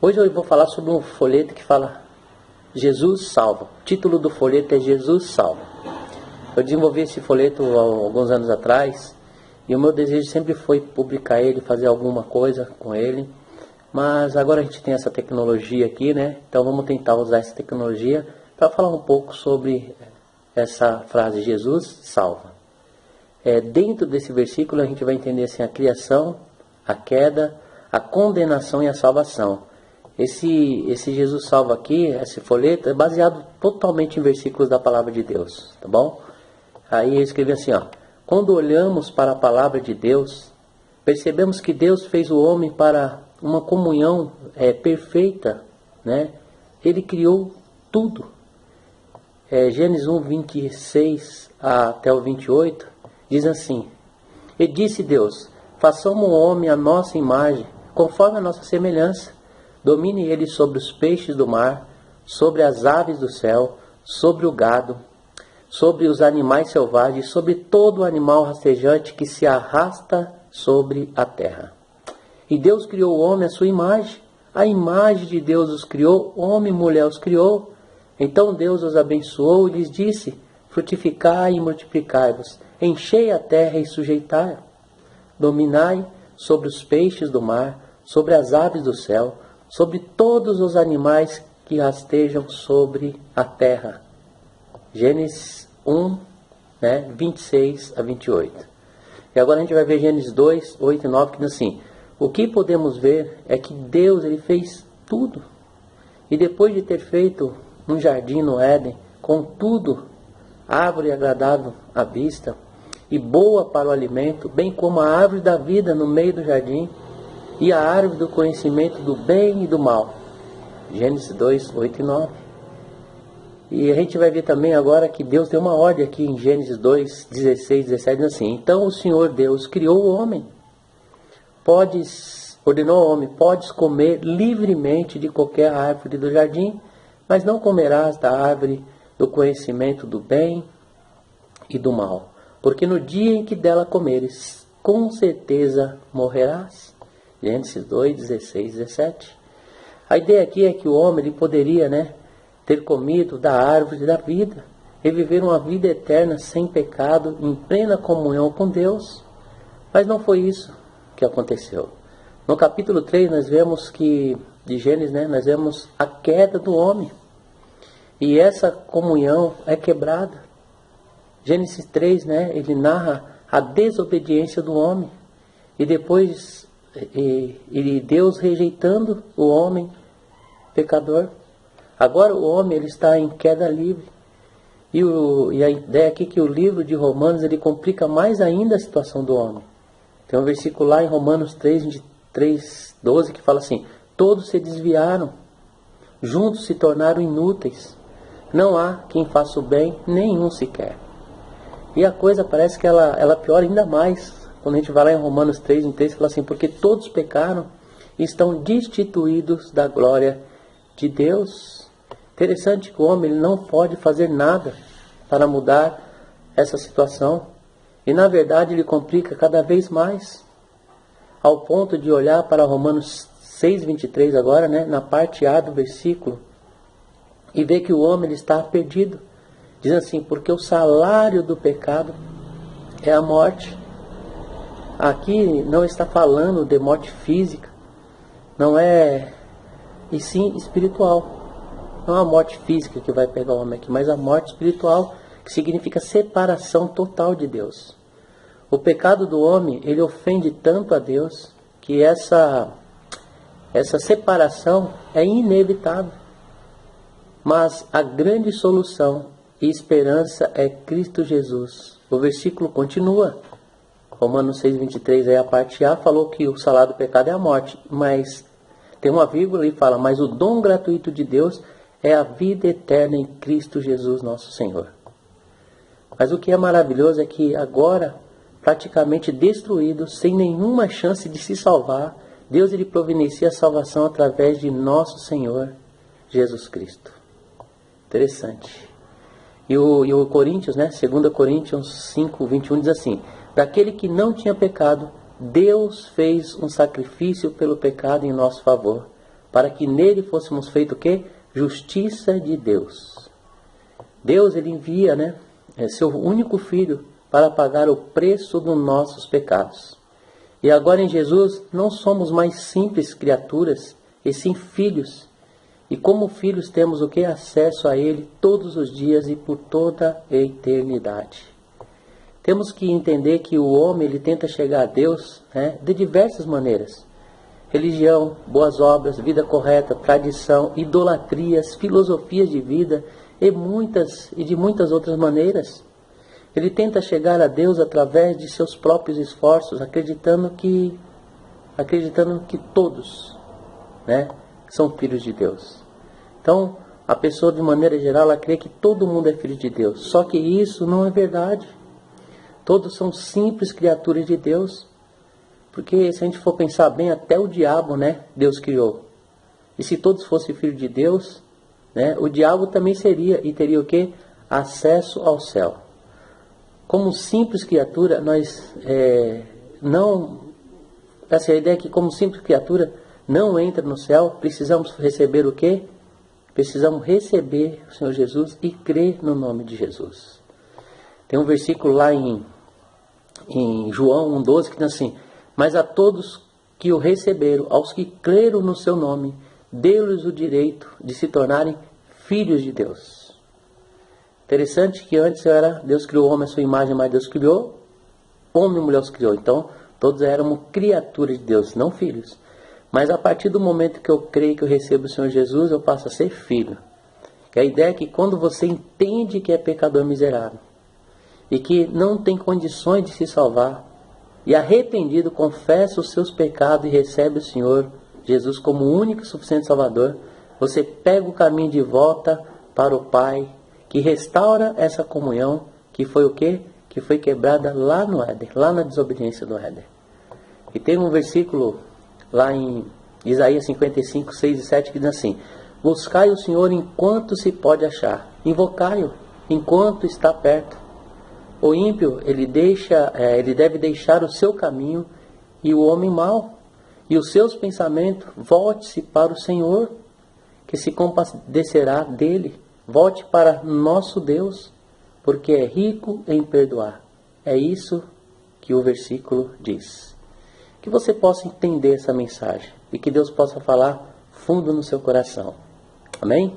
Hoje eu vou falar sobre um folheto que fala Jesus Salva. O título do folheto é Jesus Salva. Eu desenvolvi esse folheto há alguns anos atrás e o meu desejo sempre foi publicar ele, fazer alguma coisa com ele. Mas agora a gente tem essa tecnologia aqui, né? Então vamos tentar usar essa tecnologia para falar um pouco sobre essa frase, Jesus salva. Dentro desse versículo a gente vai entender assim, a criação, a queda, a condenação e a salvação. Esse Jesus salva aqui, esse folheto, é baseado totalmente em versículos da palavra de Deus, tá bom? Aí eu escrevi assim, ó: quando olhamos para a palavra de Deus, percebemos que Deus fez o homem para uma comunhão perfeita, né? Ele criou tudo. Gênesis 1, 26 até o 28, diz assim: e disse Deus, façamos o homem à nossa imagem, conforme a nossa semelhança. Domine ele sobre os peixes do mar, sobre as aves do céu, sobre o gado, sobre os animais selvagens, sobre todo animal rastejante que se arrasta sobre a terra. E Deus criou o homem à sua imagem. A imagem de Deus os criou, homem e mulher os criou. Então Deus os abençoou e lhes disse: frutificai e multiplicai-vos, enchei a terra e sujeitai-a. Dominai sobre os peixes do mar, sobre as aves do céu, sobre todos os animais que rastejam sobre a terra. Gênesis 1, 26 a 28. E agora a gente vai ver Gênesis 2, 8 e 9, que diz assim: o que podemos ver é que Deus ele fez tudo. E depois de ter feito um jardim no Éden, com tudo, árvore agradável à vista e boa para o alimento, bem como a árvore da vida no meio do jardim, e a árvore do conhecimento do bem e do mal. Gênesis 2, 8 e 9. E a gente vai ver também agora que Deus deu uma ordem aqui em Gênesis 2, 16, 17, assim: então o Senhor Deus criou o homem. Ordenou ao homem, podes comer livremente de qualquer árvore do jardim, mas não comerás da árvore do conhecimento do bem e do mal, porque no dia em que dela comeres, com certeza morrerás. Gênesis 2, 16, 17. A ideia aqui é que o homem ele poderia, ter comido da árvore da vida e viver uma vida eterna sem pecado, em plena comunhão com Deus. Mas não foi isso que aconteceu. No capítulo 3 nós vemos que, de Gênesis, nós vemos a queda do homem. E essa comunhão é quebrada. Gênesis 3, ele narra a desobediência do homem. E depois e Deus rejeitando o homem pecador. Agora o homem ele está em queda livre. E a ideia aqui é que o livro de Romanos ele complica mais ainda a situação do homem. Tem um versículo lá em Romanos 3, 12 que fala assim: todos se desviaram, juntos se tornaram inúteis. Não há quem faça o bem, nenhum sequer. E a coisa parece que ela piora ainda mais. Quando a gente vai lá em Romanos 3, um texto fala assim: porque todos pecaram e estão destituídos da glória de Deus. Interessante que o homem ele não pode fazer nada para mudar essa situação. E na verdade ele complica cada vez mais. Ao ponto de olhar para Romanos 6, 23 agora, na parte A do versículo, e ver que o homem ele está perdido. Diz assim: porque o salário do pecado é a morte. Aqui não está falando de morte física, não é, e sim espiritual. Não é a morte física que vai pegar o homem aqui, mas a morte espiritual, que significa separação total de Deus. O pecado do homem, ele ofende tanto a Deus, que essa separação é inevitável. Mas a grande solução e esperança é Cristo Jesus. O versículo continua. Romanos 6, 23, aí a parte A falou que o salário do pecado é a morte, mas tem uma vírgula e fala: mas o dom gratuito de Deus é a vida eterna em Cristo Jesus nosso Senhor. Mas o que é maravilhoso é que agora, praticamente destruído, sem nenhuma chance de se salvar, Deus ele providencia a salvação através de nosso Senhor Jesus Cristo. Interessante. E o Coríntios, 2 Coríntios 5, 21 diz assim: para aquele que não tinha pecado, Deus fez um sacrifício pelo pecado em nosso favor, para que nele fôssemos feitos o quê? Justiça de Deus. Deus, ele envia, né, seu único filho para pagar o preço dos nossos pecados. E agora em Jesus não somos mais simples criaturas, e sim filhos. E como filhos temos o que? Acesso a Ele todos os dias e por toda a eternidade. Temos que entender que o homem ele tenta chegar a Deus, né, de diversas maneiras. Religião, boas obras, vida correta, tradição, idolatrias, filosofias de vida e de muitas outras maneiras. Ele tenta chegar a Deus através de seus próprios esforços, acreditando que todos, né, são filhos de Deus. Então, a pessoa de maneira geral, ela crê que todo mundo é filho de Deus. Só que isso não é verdade. Todos são simples criaturas de Deus. Porque se a gente for pensar bem, até o diabo, né, Deus criou. E se todos fossem filhos de Deus, né, o diabo também seria e teria o quê? Acesso ao céu. Como simples criatura, nós essa é a ideia é que como simples criatura não entra no céu, precisamos receber o quê? Precisamos receber o Senhor Jesus e crer no nome de Jesus. Tem um versículo lá em João 1,12 que diz assim: mas a todos que o receberam, aos que creram no seu nome, deu-lhes o direito de se tornarem filhos de Deus. Interessante que antes Deus criou o homem à sua imagem, mas Deus criou, homem e mulher os criou. Então, todos éramos criaturas de Deus, não filhos. Mas a partir do momento que eu creio que eu recebo o Senhor Jesus, eu passo a ser filho. E a ideia é que quando você entende que é pecador miserável, e que não tem condições de se salvar, e arrependido confessa os seus pecados e recebe o Senhor Jesus como o único e suficiente Salvador, você pega o caminho de volta para o Pai, que restaura essa comunhão, que foi o quê? Que foi quebrada lá no Éden, lá na desobediência do Éden. E tem um versículo lá em Isaías 55, 6 e 7 que diz assim: buscai o Senhor enquanto se pode achar, invocai-o enquanto está perto. O ímpio, ele deve deixar o seu caminho, e o homem mau, e os seus pensamentos, volte-se para o Senhor, que se compadecerá dele. Volte para nosso Deus, porque é rico em perdoar. É isso que o versículo diz. Que você possa entender essa mensagem, e que Deus possa falar fundo no seu coração. Amém?